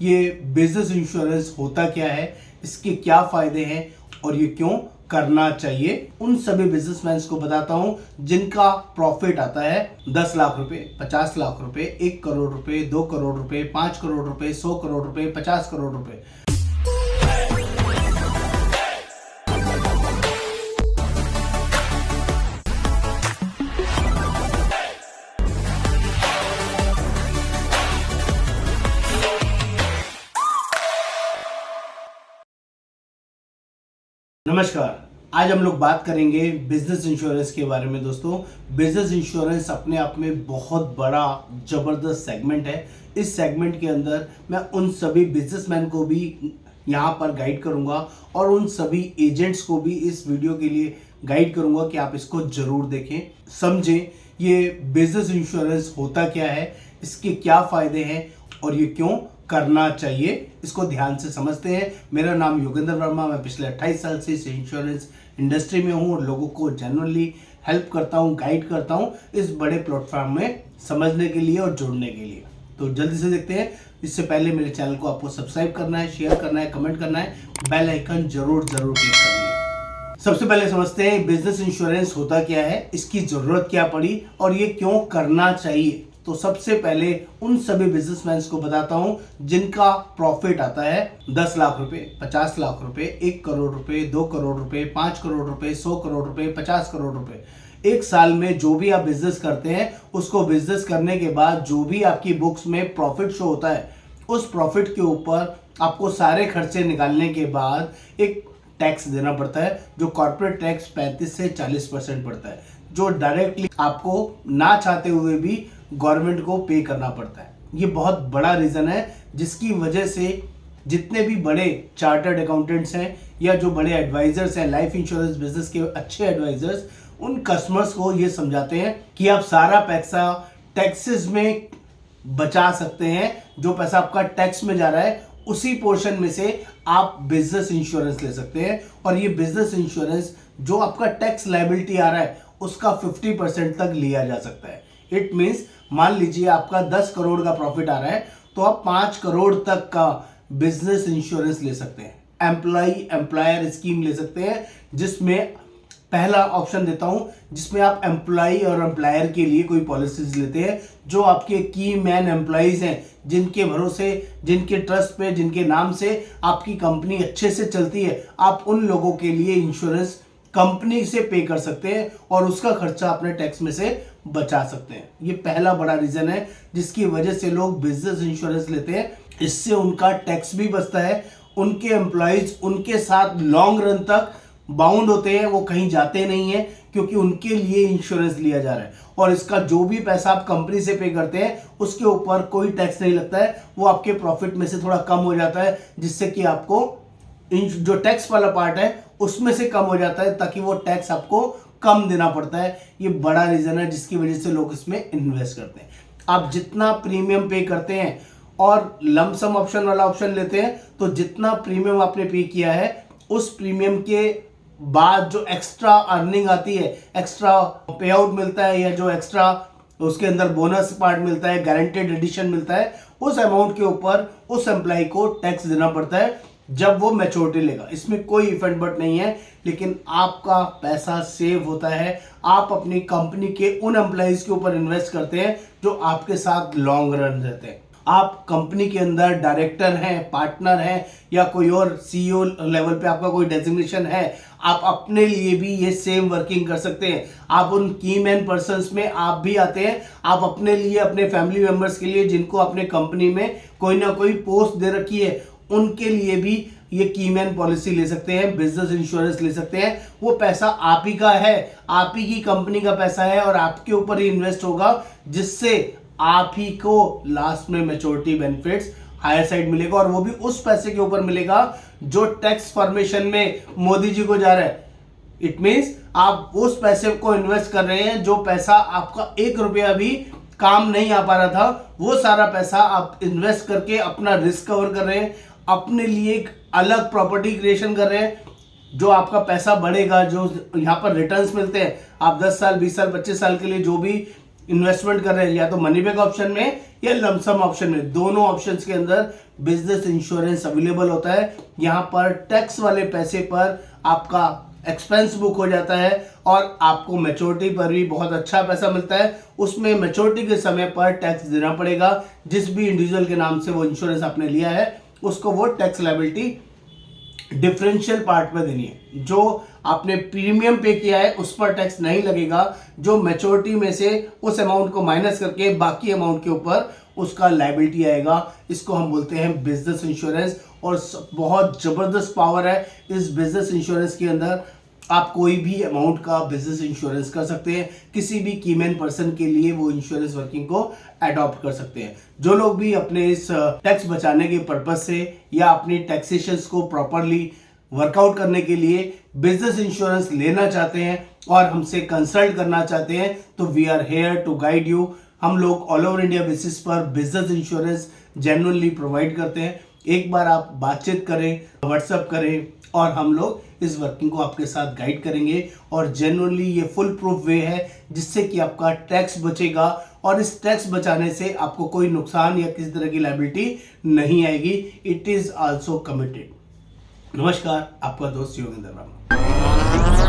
ये business insurance होता क्या है, इसके क्या फायदे हैं और ये क्यों करना चाहिए, उन सभी बिजनेसमैन को बताता हूं जिनका प्रॉफिट आता है 10 लाख रुपए, 50 लाख रुपए, 1 करोड़ रुपए, 2 करोड़ रुपए, 5 करोड़ रुपए, 100 करोड़ रुपए, 50 करोड़ रुपए। नमस्कार, आज हम लोग बात करेंगे बिजनेस इंश्योरेंस के बारे में। दोस्तों, बिजनेस इंश्योरेंस अपने आप में बहुत बड़ा जबरदस्त सेगमेंट है। इस सेगमेंट के अंदर मैं उन सभी बिजनेसमैन को भी यहाँ पर गाइड करूँगा और उन सभी एजेंट्स को भी इस वीडियो के लिए गाइड करूँगा कि आप इसको जरूर देखें, समझें ये बिजनेस इंश्योरेंस होता क्या है, इसके क्या फायदे हैं और ये क्यों करना चाहिए, इसको ध्यान से समझते हैं। मेरा नाम योगेंद्र वर्मा, मैं पिछले 28 साल से इस इंश्योरेंस इंडस्ट्री में हूँ और लोगों को जनरली हेल्प करता हूँ, गाइड करता हूँ इस बड़े प्लेटफॉर्म में समझने के लिए और जोड़ने के लिए। तो जल्दी से देखते हैं। इससे पहले मेरे चैनल को आपको सब्सक्राइब करना है, शेयर करना है, कमेंट करना है, बेल आइकन जरूर क्लिक करनी है। सबसे पहले समझते हैं बिजनेस इंश्योरेंस होता क्या है, इसकी जरूरत क्या पड़ी और ये क्यों करना चाहिए। तो सबसे पहले उन सभी बिजनेसमैन को बताता हूं जिनका प्रॉफिट आता है 10 लाख रुपए, 50 लाख रुपए, 1 करोड़ रुपए, 2 करोड़ रुपए, 5 करोड़ रुपए, 100 करोड़ रुपए, 50 करोड़ रुपए। एक साल में जो भी आप बिजनेस करते हैं उसको बिजनेस करने के बाद जो भी आपकी बुक्स में प्रॉफिट शो होता है, उस प्रॉफिट के ऊपर आपको सारे खर्चे निकालने के बाद एक टैक्स देना पड़ता है, जो कॉर्पोरेट टैक्स 35 से 40% पड़ता है, जो डायरेक्टली आपको ना चाहते हुए भी गवर्नमेंट को पे करना पड़ता है। ये बहुत बड़ा रीजन है जिसकी वजह से जितने भी बड़े चार्टर्ड अकाउंटेंट्स हैं या जो बड़े एडवाइजर्स हैं, लाइफ इंश्योरेंस बिजनेस के अच्छे एडवाइजर्स, उन कस्टमर्स को ये समझाते हैं कि आप सारा पैसा टैक्सेस में बचा सकते हैं। जो पैसा आपका टैक्स में जा रहा है उसी पोर्शन में से आप बिजनेस इंश्योरेंस ले सकते हैं और ये बिजनेस इंश्योरेंस जो आपका टैक्स लायबिलिटी आ रहा है उसका 50% तक लिया जा सकता है। इट मीन्स मान लीजिए आपका 10 करोड़ का प्रॉफिट आ रहा है तो आप 5 करोड़ तक का बिजनेस इंश्योरेंस ले सकते हैं। एम्प्लॉयर स्कीम ले सकते हैं, जिसमें पहला ऑप्शन देता हूं जिसमें आप एम्प्लॉय और एम्प्लॉयर के लिए कोई पॉलिसीज लेते हैं। जो आपके की मैन एम्प्लॉयज हैं, जिनके भरोसे, जिनके ट्रस्ट पे, जिनके नाम से आपकी कंपनी अच्छे से चलती है, आप उन लोगों के लिए इंश्योरेंस कंपनी से पे कर सकते हैं और उसका खर्चा अपने टैक्स में से बचा सकते हैं। ये पहला बड़ा रीजन है जिसकी वजह से लोग बिजनेस इंश्योरेंस लेते हैं। इससे उनका टैक्स भी बचता है, उनके एम्प्लॉयज उनके साथ लॉन्ग रन तक बाउंड होते हैं, वो कहीं जाते नहीं हैं क्योंकि उनके लिए इंश्योरेंस लिया जा रहा है और इसका जो भी पैसा आप कंपनी से पे करते हैं उसके ऊपर कोई टैक्स नहीं लगता है, वो आपके प्रॉफिट में से थोड़ा कम हो जाता है, जिससे कि आपको जो टैक्स वाला पार्ट है उसमें से कम हो जाता है, ताकि वो टैक्स आपको कम देना पड़ता है। ये बड़ा रीजन है जिसकी वजह से लोग इसमें इन्वेस्ट करते हैं। आप जितना प्रीमियम पे करते हैं और लमसम ऑप्शन वाला ऑप्शन लेते हैं तो जितना प्रीमियम आपने पे किया है उस प्रीमियम के बाद जो एक्स्ट्रा अर्निंग आती है, एक्स्ट्रा पे आउट मिलता है या जो एक्स्ट्रा उसके अंदर बोनस पार्ट मिलता है, गारंटेड एडिशन मिलता है, उस अमाउंट के ऊपर उस एम्प्लॉय को टैक्स देना पड़ता है जब वो मैच्योरिटी लेगा। इसमें कोई इफेक्ट बट नहीं है, लेकिन आपका पैसा सेव होता है। आप अपनी कंपनी के उन एम्प्लॉइज के ऊपर इन्वेस्ट करते हैं जो आपके साथ लॉन्ग रन रहते हैं। आप कंपनी के अंदर डायरेक्टर हैं, पार्टनर हैं या कोई और सीईओ लेवल पे आपका कोई डेजिग्नेशन है, आप अपने लिए भी ये सेम वर्किंग कर सकते हैं। आप उन की मैन पर्सन्स में आप भी आते हैं, आप अपने लिए, अपने फैमिली मेंबर्स के लिए जिनको अपने कंपनी में कोई ना कोई पोस्ट दे रखी है, उनके लिए भी ये की मैन पॉलिसी ले सकते हैं, बिजनेस इंश्योरेंस ले सकते हैं। वो पैसा आप ही का है, आप ही की कंपनी का पैसा है और आपके ऊपर ही इन्वेस्ट होगा, जिससे आप ही को लास्ट में मैच्योरिटी बेनिफिट्स हायर साइड मिलेगा और वो भी उस पैसे के ऊपर मिलेगा जो टैक्स फॉर्मेशन में मोदी जी को जा रहा है। इट मीन्स आप उस पैसे को इन्वेस्ट कर रहे हैं जो पैसा आपका 1 रुपया भी काम नहीं आ पा रहा था, वो सारा पैसा आप इन्वेस्ट करके अपना रिस्क कवर कर रहे हैं, अपने लिए एक अलग प्रॉपर्टी क्रिएशन कर रहे हैं, जो आपका पैसा बढ़ेगा, जो यहाँ पर रिटर्न्स मिलते हैं। आप 10 साल, 20 साल, 25 साल के लिए जो भी इन्वेस्टमेंट कर रहे हैं, या तो मनी बैक ऑप्शन में या लमसम ऑप्शन में, दोनों ऑप्शंस के अंदर बिजनेस इंश्योरेंस अवेलेबल होता है। यहाँ पर टैक्स वाले पैसे पर आपका एक्सपेंस बुक हो जाता है और आपको मैच्योरिटी पर भी बहुत अच्छा पैसा मिलता है। उसमें मैच्योरिटी के समय पर टैक्स देना पड़ेगा। जिस भी इंडिविजुअल के नाम से वो इंश्योरेंस आपने लिया है उसको वो टैक्स लायबिलिटी डिफरेंशियल पार्ट में देनी है। जो आपने प्रीमियम पे किया है उस पर टैक्स नहीं लगेगा, जो मैच्योरिटी में से उस अमाउंट को माइनस करके बाकी अमाउंट के ऊपर उसका लायबिलिटी आएगा। इसको हम बोलते हैं बिजनेस इंश्योरेंस और बहुत जबरदस्त पावर है इस बिजनेस इंश्योरेंस के अंदर। आप कोई भी अमाउंट का बिजनेस इंश्योरेंस कर सकते हैं, किसी भी कीमैन पर्सन के लिए वो इंश्योरेंस वर्किंग को अडॉप्ट कर सकते हैं। जो लोग भी अपने इस टैक्स बचाने के पर्पज से या अपनी टैक्सेशंस को प्रॉपरली वर्कआउट करने के लिए बिजनेस इंश्योरेंस लेना चाहते हैं और हमसे कंसल्ट करना चाहते हैं तो we are here to guide you. हम लोग ऑल ओवर इंडिया बेसिस पर बिजनेस इंश्योरेंस जेन्युइनली प्रोवाइड करते हैं। एक बार आप बातचीत करें, व्हाट्सएप करें और हम लोग इस वर्किंग को आपके साथ गाइड करेंगे। और जेन्युइनली ये फुल प्रूफ वे है जिससे कि आपका टैक्स बचेगा और इस टैक्स बचाने से आपको कोई नुकसान या किसी तरह की लायबिलिटी नहीं आएगी। It is also committed. नमस्कार, आपका दोस्त योगेंद्र वर्मा।